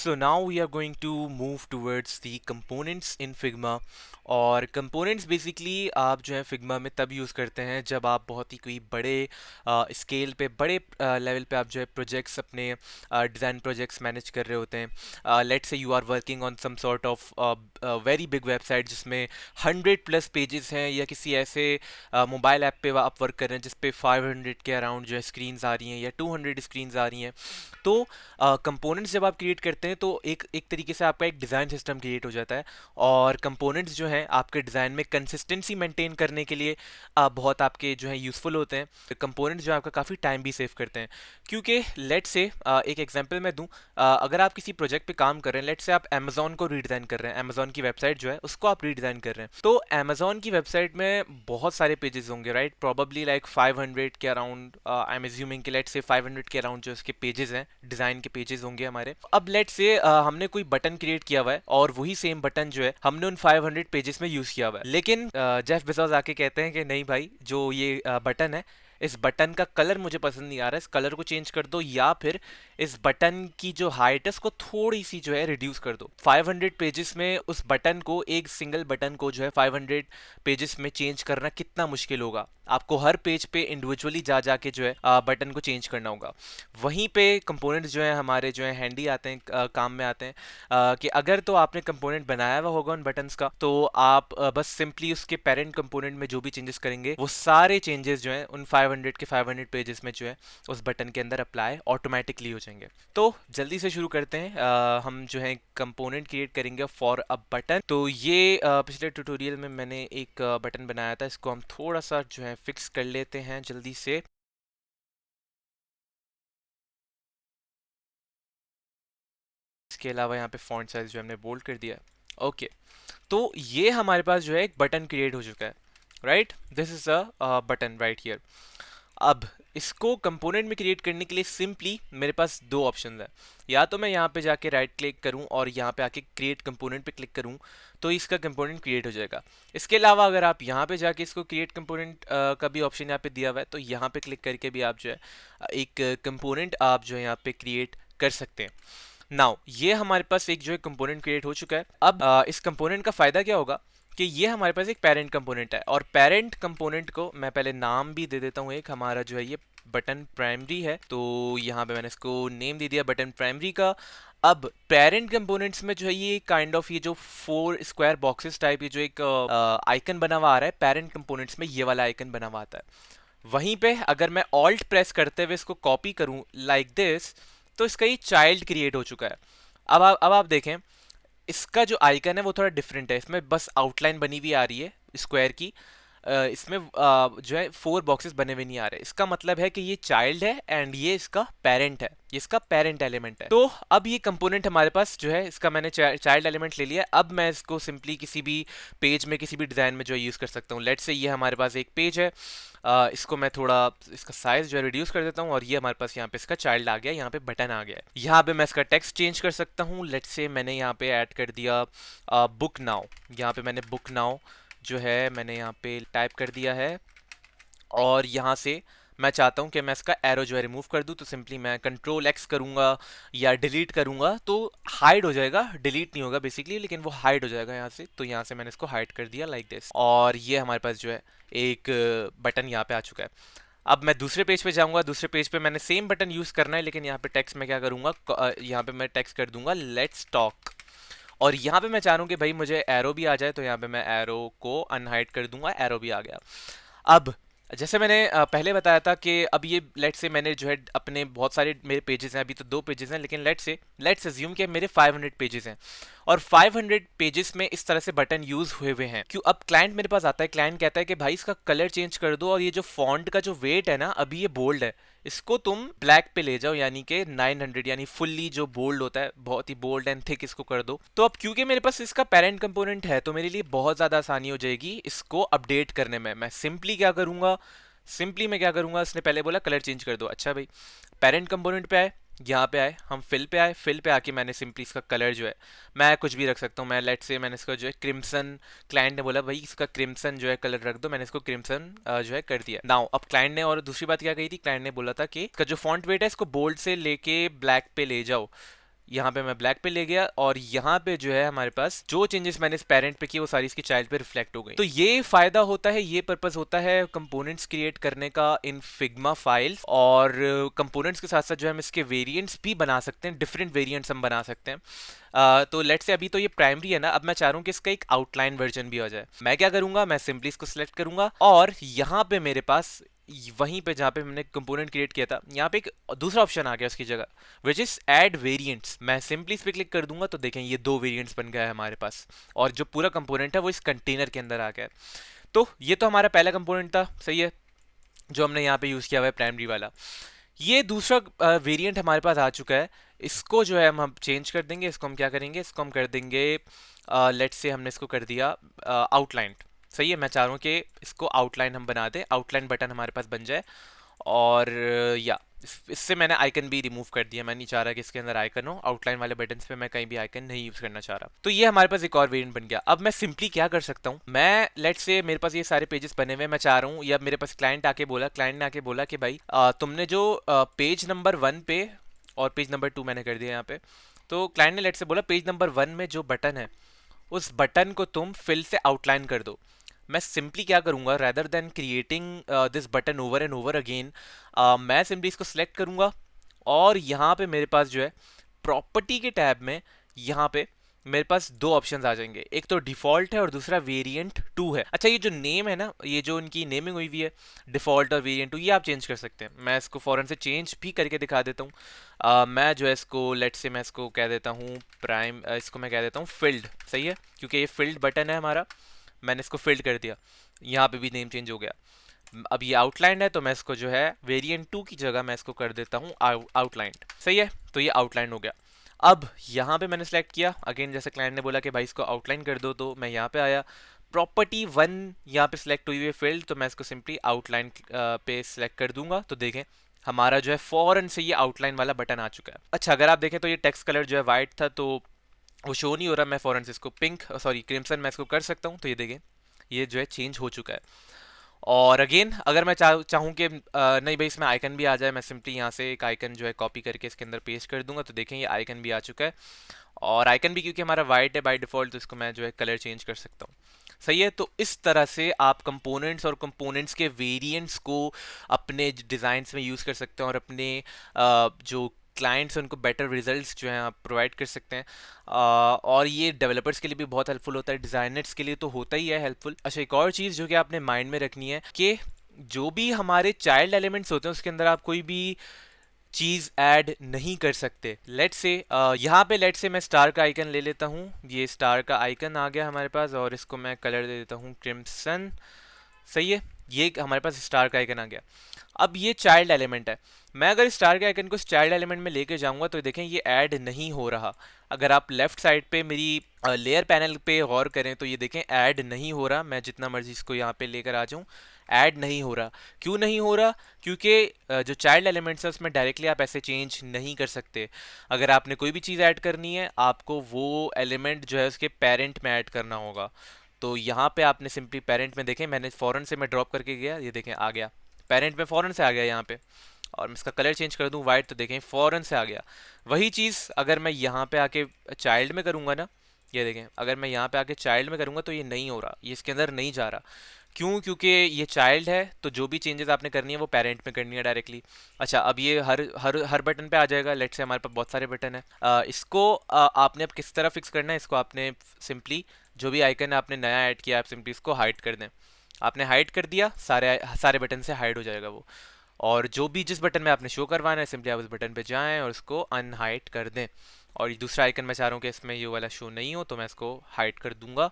So now we are going to move towards the components in Figma. और components basically आप जो है Figma में तब यूज़ करते हैं जब आप बहुत ही कोई बड़े स्केल पे बड़े लेवल पे आप जो है प्रोजेक्ट्स अपने डिज़ाइन प्रोजेक्ट्स मैनेज कर रहे होते हैं. Let's say you are working on some sort of very big website जिसमें 100+ पेजेस हैं, या किसी ऐसे मोबाइल ऐप पे आप वर्क कर रहे हैं जिस पे 500 के अराउंड जो है स्क्रीन्स आ रही हैं या 200 स्क्रीन्स आ रही हैं. तो कंपोनेंट्स जब आप क्रिएट करते हैं तो एक एक तरीके से आपका एक डिज़ाइन सिस्टम क्रिएट हो जाता है. और कंपोनेंट्स जो हैं आपके डिज़ाइन में कंसिस्टेंसी मेंटेन करने के लिए बहुत आपके जो है यूज़फुल होते हैं. कंपोनेंट्स जो है आपका काफ़ी टाइम भी सेव करते हैं, क्योंकि लेट से एक एग्जांपल मैं दूं. अगर आप किसी प्रोजेक्ट पे काम कर रहे हैं, लेट से आप अमेजोन को रीडिज़ाइन कर रहे हैं, अमेजोन की वेबसाइट जो है उसको आप रीडिज़ाइन कर रहे हैं, तो अमेजोन की वेबसाइट में बहुत सारे पेजेस होंगे, राइट? प्रॉबली लाइक 500 के अराउंड, आई एम एज्यूमिंग कि लेट से 500 के अराउंड जो उसके पेजेस हैं, डिज़ाइन के पेजेस होंगे हमारे. अब लेट से हमने कोई बटन क्रिएट किया हुआ है और वही सेम बटन जो है हमने उन 500 पेजेस में यूज़ किया हुआ है. लेकिन जेफ बेजोस आके कहते हैं कि नहीं भाई, जो ये बटन है, इस बटन का कलर मुझे पसंद नहीं आ रहा है, इस कलर को चेंज कर दो, या फिर इस बटन की जो हाइट है उसको थोड़ी सी जो है रिड्यूस कर दो. 500 पेजेस में उस बटन को, एक सिंगल बटन को जो है 500 पेजेस में चेंज करना कितना मुश्किल होगा. आपको हर पेज पे इंडिविजुअली जा जाके जो है बटन को चेंज करना होगा. वहीं पे कंपोनेंट्स जो है हमारे जो है हैंडी आते हैं, काम में आते हैं. कि अगर तो आपने कंपोनेंट बनाया हुआ होगा उन बटन्स का, तो आप बस सिंपली उसके पेरेंट कंपोनेंट में जो भी चेंजेस करेंगे वो सारे चेंजेस जो हैं उन 500 के 500 पेजेस में जो है उस बटन के अंदर अप्लाई ऑटोमेटिकली हो जाएंगे. तो जल्दी से शुरू करते हैं. हम जो है कंपोनेंट क्रिएट करेंगे फॉर अ बटन. तो ये पिछले ट्यूटोरियल में मैंने एक बटन बनाया था, इसको हम थोड़ा सा जो है फिक्स कर लेते हैं जल्दी से. इसके अलावा यहाँ पे फॉन्ट साइज जो हमने बोल्ड कर दिया है. ओके, तो ये हमारे पास जो है एक बटन क्रिएट हो चुका है, right? This is a button right here. अब इसको कंपोनेंट में क्रिएट करने के लिए सिंपली मेरे पास दो ऑप्शन है. या तो मैं यहाँ पे जाके राइट क्लिक करूँ और यहाँ पे आके क्रिएट कंपोनेंट पे क्लिक करूँ, तो इसका कंपोनेंट क्रिएट हो जाएगा. इसके अलावा अगर आप यहाँ पे जाके इसको क्रिएट कंपोनेंट का भी ऑप्शन यहाँ पे दिया हुआ है, तो यहाँ पे क्लिक करके भी आप जो है एक कंपोनेंट आप जो है यहाँ पे क्रिएट कर सकते हैं. नाउ ये हमारे पास एक जो है कंपोनेंट क्रिएट हो चुका है. अब इस कंपोनेंट का फ़ायदा क्या होगा कि ये हमारे पास एक पेरेंट कंपोनेंट है, और पेरेंट कंपोनेंट को मैं पहले नाम भी दे देता हूँ. एक हमारा जो है ये बटन प्राइमरी है, तो यहाँ पे मैंने इसको नेम दे दिया बटन प्राइमरी का. अब पेरेंट कंपोनेंट्स में जो है ये काइंड ऑफ ये जो 4 स्क्वायर बॉक्सेस टाइप ये जो एक आइकन बना हुआ आ रहा है, पेरेंट कंपोनेंट्स में ये वाला आइकन बना हुआ आता है. वहीं पे अगर मैं ऑल्ट प्रेस करते हुए इसको कॉपी करूं लाइक दिस, तो इसका ये चाइल्ड क्रिएट हो चुका है. अब आप देखें, इसका जो आइकन है वो थोड़ा डिफरेंट है. इसमें बस आउटलाइन बनी हुई आ रही है स्क्वायर की. इसमें जो है 4 बॉक्सेस बने हुए नहीं आ रहे. इसका मतलब है कि ये चाइल्ड है एंड ये इसका पेरेंट है, ये इसका पेरेंट एलिमेंट है. तो अब ये कंपोनेंट हमारे पास जो है, इसका मैंने चाइल्ड एलिमेंट ले लिया. अब मैं इसको सिंपली किसी भी पेज में, किसी भी डिज़ाइन में जो है यूज़ कर सकता हूँ. लेट्स से ये हमारे पास एक पेज है, इसको मैं थोड़ा इसका साइज जो है रिड्यूस कर देता हूँ, और ये हमारे पास यहाँ पे इसका चाइल्ड आ गया, यहाँ पे बटन आ गया है. यहाँ पे मैं इसका टेक्स्ट चेंज कर सकता हूँ. लेट्स से मैंने यहाँ पे ऐड कर दिया बुक नाउ. यहाँ पे मैंने बुक नाउ जो है मैंने यहाँ पे टाइप कर दिया है, और यहाँ से मैं चाहता हूँ कि मैं इसका एरो जो है रिमूव कर दूँ, तो सिंपली मैं कंट्रोल एक्स करूँगा या डिलीट करूँगा तो हाइड हो जाएगा. डिलीट नहीं होगा बेसिकली, लेकिन वो हाइड हो जाएगा यहाँ से. तो यहाँ से मैंने इसको हाइड कर दिया लाइक दिस, और ये हमारे पास जो है एक बटन यहाँ पे आ चुका है. अब मैं दूसरे पेज पे जाऊँगा. दूसरे पेज पे मैंने सेम बटन यूज़ करना है, लेकिन यहाँ पे टेक्स्ट में क्या करूँगा, यहाँ पे मैं टेक्स्ट कर दूंगा लेट्स टॉक. और यहाँ पे मैं चाह रहा हूँ कि भाई मुझे एरो भी आ जाए, तो यहाँ पे मैं एरो को अनहाइड कर दूंगा, एरो भी आ गया. अब जैसे मैंने पहले बताया था कि अब ये लेट्स से मैंने जो है अपने बहुत सारे मेरे पेजेस हैं, अभी तो 2 पेजेस हैं, लेकिन लेट्स अज्यूम कि मेरे 500 पेजेस हैं, और 500 पेजेस में इस तरह से बटन यूज हुए हुए हैं. क्यों? अब क्लाइंट मेरे पास आता है, क्लाइंट कहता है कि भाई इसका कलर चेंज कर दो, और ये जो फॉन्ट का जो वेट है ना, अभी ये बोल्ड है, इसको तुम ब्लैक पे ले जाओ, यानी कि 900, यानी फुल्ली जो बोल्ड होता है, बहुत ही बोल्ड एंड थिक इसको कर दो. तो अब क्योंकि मेरे पास इसका पेरेंट कंपोनेंट है, तो मेरे लिए बहुत ज़्यादा आसानी हो जाएगी इसको अपडेट करने में. मैं सिंपली क्या करूँगा, सिंपली मैं क्या करूँगा, इसने पहले बोला कलर चेंज कर दो. अच्छा भाई, पेरेंट कंपोनेंट पे आए, यहाँ पे आए, हम फिल पे आए. फिल पे आके मैंने सिंपली इसका कलर जो है मैं कुछ भी रख सकता हूँ. मैं लेट से मैंने इसका जो है क्रिम्सन, क्लाइंट ने बोला भाई इसका क्रिम्सन जो है कलर रख दो, मैंने इसको क्रिम्सन जो है कर दिया. नाउ अब क्लाइंट ने, और दूसरी बात क्या कही थी, क्लाइंट ने बोला था कि इसका जो फॉन्ट वेट है इसको बोल्ड से लेके ब्लैक पे ले जाओ. यहाँ पे मैं ब्लैक पे ले गया और यहाँ पे जो है हमारे पास जो चेंजेस मैंने इस पेरेंट पे किए वो सारी इसकी चाइल्ड पे रिफ्लेक्ट हो गई। तो ये फायदा होता है, ये पर्पस होता है कंपोनेंट्स क्रिएट करने का इन फिग्मा फाइल्स। और कंपोनेंट्स के साथ साथ जो है हम इसके वेरिएंट्स भी बना सकते हैं, डिफरेंट वेरिएंट्स हम बना सकते हैं। तो लेट से अभी तो ये प्राइमरी है ना, अब मैं चाह रहा हूँ कि इसका एक आउटलाइन वर्जन भी हो जाए। मैं क्या करूंगा, मैं सिंपली इसको सिलेक्ट करूंगा और यहाँ पे मेरे पास वहीं पे जहाँ पे हमने कंपोनेंट क्रिएट किया था, यहाँ पे एक दूसरा ऑप्शन आ गया उसकी जगह, विच इज ऐड वेरिएंट्स। मैं सिंपली इस पे क्लिक कर दूंगा तो देखें ये 2 वेरिएंट्स बन गया है हमारे पास, और जो पूरा कंपोनेंट है वो इस कंटेनर के अंदर आ गया है। तो ये तो हमारा पहला कंपोनेंट था, सही है, जो हमने यहाँ पे यूज़ किया हुआ है प्राइमरी वाला। ये दूसरा वेरिएंट हमारे पास आ चुका है, इसको जो है हम चेंज कर देंगे। इसको हम क्या करेंगे, इसको हम कर देंगे, लेट्स से हमने इसको कर दिया आउटलाइन। सही है, मैं चाह रहा हूँ कि इसको आउटलाइन हम बना दें, आउटलाइन बटन हमारे पास बन जाए। और या इससे मैंने आइकन भी रिमूव कर दिया, मैं नहीं चाह रहा कि इसके अंदर आइकन हो, आउटलाइन वाले बटन पे मैं कहीं भी आइकन नहीं यूज करना चाह रहा। तो ये हमारे पास एक और वेरिएंट बन गया। अब मैं सिंपली क्या कर सकता हूँ, मैं लेट्स से मेरे पास ये सारे पेजेस बने हुए, मैं चाह रहा हूँ, या मेरे पास क्लाइंट ने आके बोला कि भाई तुमने जो पेज नंबर 1 पे और पेज नंबर 2 मैंने कर दिया यहाँ पे, तो क्लाइंट ने लेट्स से बोला पेज नंबर 1 में जो बटन है उस बटन को तुम फिल से आउटलाइन कर दो। मैं सिंपली क्या करूंगा, rather than creating this button over and over again, मैं सिंपली इसको सिलेक्ट करूंगा और यहाँ पे मेरे पास जो है प्रॉपर्टी के टैब में यहाँ पे मेरे पास 2 ऑप्शंस आ जाएंगे, एक तो डिफॉल्ट है और दूसरा वेरिएंट 2 है। अच्छा, ये जो नेम है ना, ये जो इनकी नेमिंग हुई हुई है डिफॉल्ट और वेरिएंट 2, ये आप चेंज कर सकते हैं। मैं इसको फौरन से चेंज भी करके दिखा देता हूँ। मैं जो है इसको लेट से मैं इसको कह देता हूँ प्राइम, इसको मैं कह देता हूँ फील्ड, सही है, क्योंकि ये फील्ड बटन है हमारा, मैंने इसको फील्ड कर दिया। यहाँ पे भी नेम चेंज हो गया। अब ये आउटलाइन है तो मैं इसको जो है वेरिएंट 2 की जगह मैं इसको कर देता हूँ आउटलाइन, सही है, तो ये आउटलाइन हो गया। अब यहाँ पे मैंने सेलेक्ट किया अगेन, जैसे क्लाइंट ने बोला कि भाई इसको आउटलाइन कर दो, तो मैं यहाँ पे आया, प्रॉपर्टी 1 यहाँ पे सिलेक्ट हुई हुई है फील्ड, तो मैं इसको सिंपली आउटलाइन पे सिलेक्ट कर दूंगा। तो देखें हमारा जो है फौरन से ये आउटलाइन वाला बटन आ चुका है। अच्छा, अगर आप देखें तो ये टेक्स्ट कलर जो है वाइट था तो वो शो नहीं हो रहा, मैं फौरन से इसको पिंक सॉरी क्रिम्सन मैं इसको कर सकता हूँ, तो ये देखें ये जो है चेंज हो चुका है। और अगेन अगर मैं चाहूँ कि नहीं भाई इसमें आइकन भी आ जाए, मैं सिंपली यहाँ से एक आइकन जो है कॉपी करके इसके अंदर पेस्ट कर दूंगा, तो देखें ये आइकन भी आ चुका है। और आइकन भी क्योंकि हमारा वाइट है बाय डिफ़ॉल्ट, तो इसको मैं जो है कलर चेंज कर सकता हूँ, सही है। तो इस तरह से आप कंपोनेंट्स और कंपोनेंट्स के वेरिएंट्स को अपने डिज़ाइंस में यूज़ कर सकते हैं और अपने जो क्लाइंट्स हैं उनको बेटर रिजल्ट्स जो हैं आप प्रोवाइड कर सकते हैं। और ये डेवलपर्स के लिए भी बहुत हेल्पफुल होता है, डिज़ाइनर्स के लिए तो होता ही है हेल्पफुल। अच्छा, एक और चीज़ जो कि आपने माइंड में रखनी है कि जो भी हमारे चाइल्ड एलिमेंट्स होते हैं उसके अंदर आप कोई भी चीज़ ऐड नहीं कर सकते। लेट्स से यहाँ पे लेट्स से मैं स्टार का आइकन ले लेता हूँ, ये स्टार का आइकन आ गया हमारे पास और इसको मैं कलर दे देता हूँ क्रिम्सन, सही है, ये हमारे पास स्टार का आइकन आ गया। अब ये चाइल्ड एलिमेंट है, मैं अगर स्टार के आइकन को चाइल्ड एलिमेंट में लेके जाऊंगा तो देखें ये ऐड नहीं हो रहा। अगर आप लेफ्ट साइड पे मेरी लेयर पैनल पे गौर करें तो ये देखें ऐड नहीं हो रहा, मैं जितना मर्जी इसको यहाँ पे लेकर आ जाऊँ ऐड नहीं हो रहा। क्यों नहीं हो रहा, क्योंकि जो चाइल्ड एलिमेंट्स है उसमें डायरेक्टली आप ऐसे चेंज नहीं कर सकते। अगर आपने कोई भी चीज़ ऐड करनी है आपको वो एलिमेंट जो है उसके पेरेंट में ऐड करना होगा। तो यहाँ पे आपने सिंपली पेरेंट में देखें, मैंने फ़ौरन से मैं ड्रॉप करके गया, ये देखें आ गया पेरेंट में, फ़ौरन से आ गया यहाँ पे। और मैं इसका कलर चेंज कर दूँ वाइट, तो देखें फ़ौरन से आ गया। वही चीज़ अगर मैं यहाँ पे आके चाइल्ड में करूँगा ना, ये देखें अगर मैं यहाँ पे आके चाइल्ड में करूँगा तो ये नहीं हो रहा, ये इसके अंदर नहीं जा रहा। क्यों, क्योंकि ये चाइल्ड है तो जो भी चेंजेस आपने करनी है वो पेरेंट में करनी है डायरेक्टली। अच्छा, अब ये हर हर हर बटन पे आ जाएगा। लेट्स से हमारे पास बहुत सारे बटन है, इसको आपने अब किस तरह फिक्स करना है, इसको आपने सिंपली जो भी आइकन आपने नया ऐड किया आप सिंपली इसको हाइड कर दें। आपने हाइड कर दिया, सारे सारे बटन से हाइड हो जाएगा वो। और जो भी जिस बटन में आपने शो करवाना है सिंपली आप उस बटन पे जाएं और उसको अनहाइड कर दें। और ये दूसरा आइकन मैं चाह रहा हूँ कि इसमें ये वाला शो नहीं हो तो मैं इसको हाइड कर दूंगा।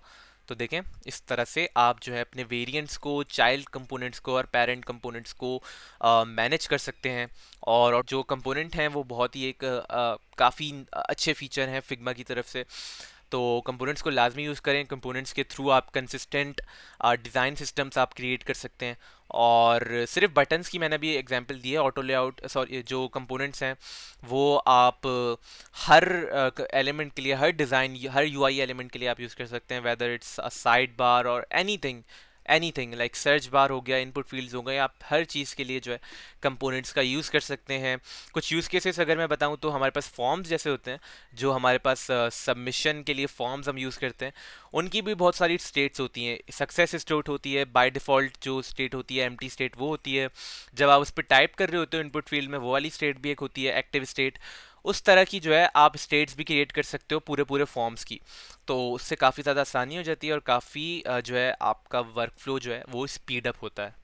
तो देखें इस तरह से आप जो है अपने वेरिएंट्स को, चाइल्ड कंपोनेंट्स को और पेरेंट कंपोनेंट्स को मैनेज कर सकते हैं। और जो कंपोनेंट हैं वो बहुत ही एक काफ़ी अच्छे फीचर हैं फिग्मा की तरफ से। तो कंपोनेंट्स को लाजमी यूज़ करें, कंपोनेंट्स के थ्रू आप कंसिस्टेंट डिज़ाइन सिस्टम्स आप क्रिएट कर सकते हैं। और सिर्फ बटन्स की मैंने अभी एग्जांपल दी है, ऑटो लेआउट सॉरी जो कंपोनेंट्स हैं वो आप हर एलिमेंट के लिए, हर डिज़ाइन, हर यूआई एलिमेंट के लिए आप यूज़ कर सकते हैं, whether it's a sidebar और anything. Anything like search bar हो गया, इनपुट फील्ड्स हो गए, आप हर चीज़ के लिए जो है कंपोनेंट्स का यूज़ कर सकते हैं। कुछ यूज़ केसेस अगर मैं बताऊं तो हमारे पास फॉर्म्स जैसे होते हैं, जो हमारे पास सबमिशन के लिए फॉर्म्स हम यूज़ करते हैं, उनकी भी बहुत सारी स्टेट्स होती हैं। सक्सेस स्टेट होती है, बाय डिफ़ॉल्ट जो स्टेट होती है एम्प्टी स्टेट वो होती है, जब आप उस पर टाइप कर रहे होते हो इनपुट फील्ड में वो वाली स्टेट भी एक होती है एक्टिव स्टेट। उस तरह की जो है आप स्टेट्स भी क्रिएट कर सकते हो पूरे पूरे फॉर्म्स की। तो उससे काफ़ी ज़्यादा आसानी हो जाती है और काफ़ी जो है आपका वर्क फ्लो जो है वो स्पीड अप होता है।